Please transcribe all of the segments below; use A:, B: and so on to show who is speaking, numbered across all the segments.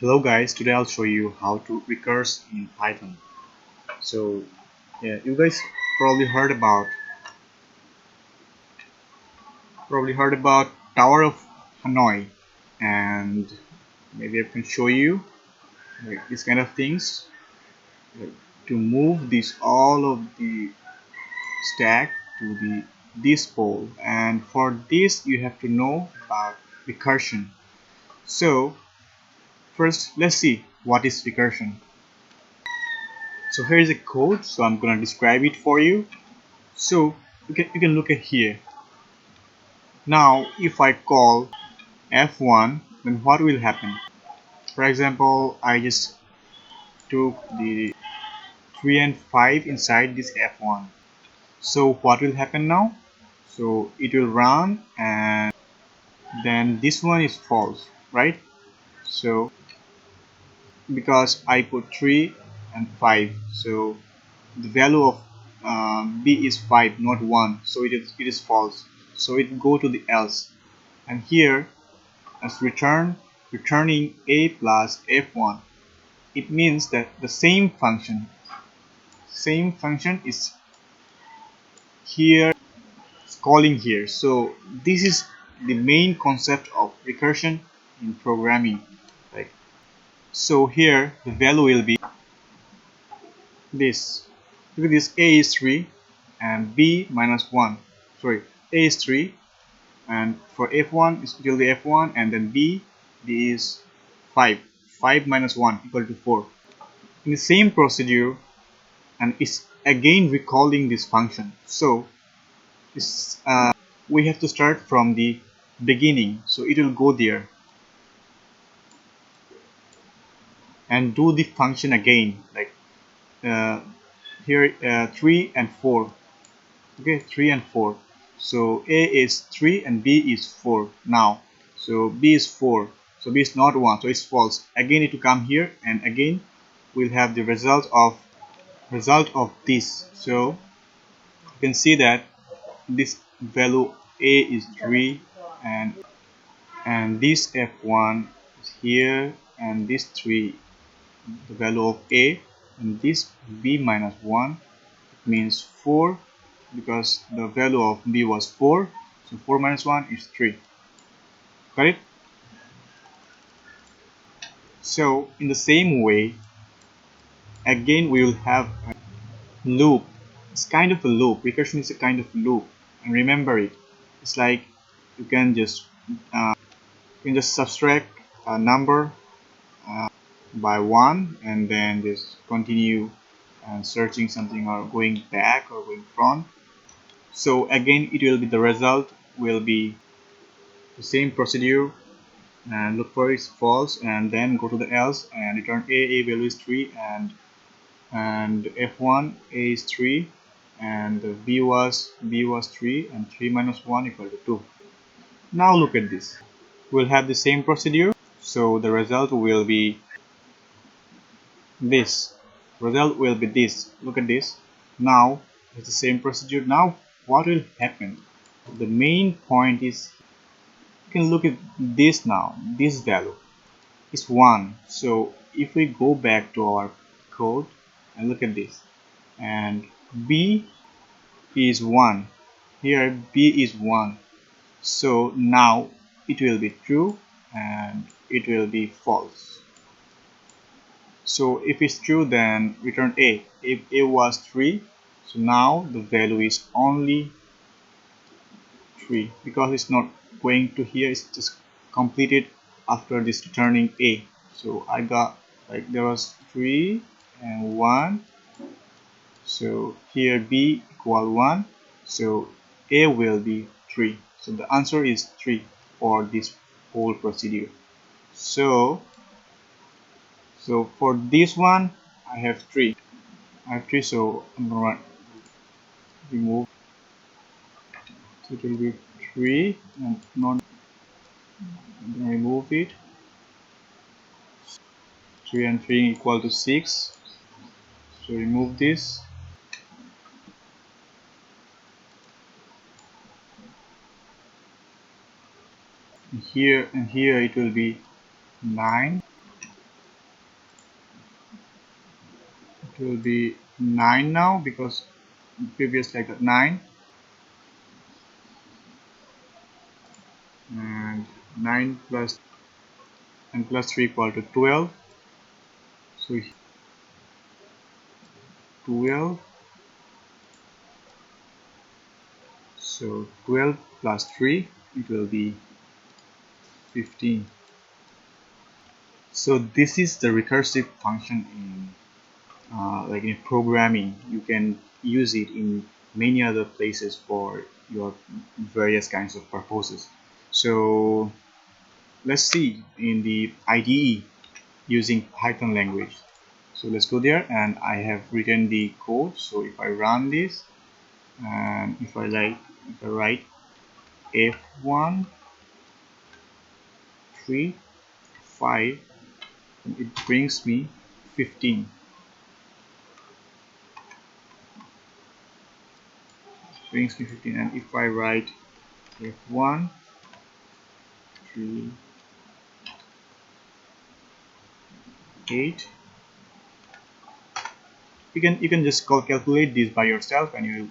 A: Hello guys, today I'll show you how to recurse in Python. So yeah, you guys probably heard about Tower of Hanoi, and maybe I can show you like these kind of things, like, to move this all of the stack to the this pole, and for this you have to know about recursion. So first let's see what is recursion. So here is a code, so I'm gonna describe it for you. So you can look at here. Now if I call F1, then what will happen? For example, I just took the 3 and 5 inside this F1. So what will happen now? So it will run, and then this one is false, right? So because I put 3 and 5, so the value of B is 5, not 1, so it is false. So it go to the else, and here as returning a plus f1, it means that the same function is here, calling here. So this is the main concept of recursion in programming. Like, so here the value will be this. Look at this, a is 3 and b minus 1. Sorry, a is 3, and for f1 it will be f1, and then b is 5. 5 minus 1 equal to 4. In the same procedure, and it's again recalling this function. So we have to start from the beginning, so it will go there and do the function again, like uh, here 3 and 4. Okay, 3 and 4. So a is 3 and b is 4 now. So b is 4, so b is not 1, so it's false. Again it will come here, and again we'll have the result of this. So you can see that this value a is 3, and this f1 is here, and this 3 the value of a, and this b minus 1 means 4, because the value of b was 4, so 4 minus 1 is 3. Got it? So in the same way, again we will have a loop. It's kind of a loop. Recursion is a kind of loop, and remember it. It's like you can just subtract a number by 1, and then just continue and searching something, or going back or going front. So again it will be, the result will be the same procedure, and look for its false, and then go to the else and return a value is 3, and f1 a is 3, and the b was 3, and 3 minus 1 equal to 2. Now look at this. We'll have the same procedure, so the result will be this. Result will be this. Look at this. Now it's the same procedure. Now what will happen? The main point is, you can look at this now. This value is 1. So if we go back to our code and look at this, and b is 1, here b is 1, so now it will be true and it will be false. So if it's true, then return a. If a was 3, so now the value is only 3, because it's not going to here, it's just completed after this returning a. So I got, like, there was 3 and 1, so here b equal 1, so a will be 3. So the answer is 3 for this whole procedure. So for this one I have 3. So I'm gonna remove, so it will be 3, and not, I'm gonna remove it. 3 and 3 equal to 6, so remove this. And here it will be 9. it will be 9 now because previously I got 9, and 9 plus and plus 3 equal to 12. So 12, so 12 plus 3, it will be 15. So this is the recursive function in like in programming. You can use it in many other places for your various kinds of purposes. So let's see in the IDE using Python language. So let's go there, and I have written the code. So if I run this, and if I write f1 3 5, it brings me 15. And if I write f1 3 8, you can just calculate this by yourself, and you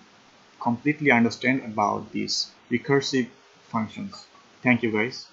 A: completely understand about these recursive functions. Thank you guys.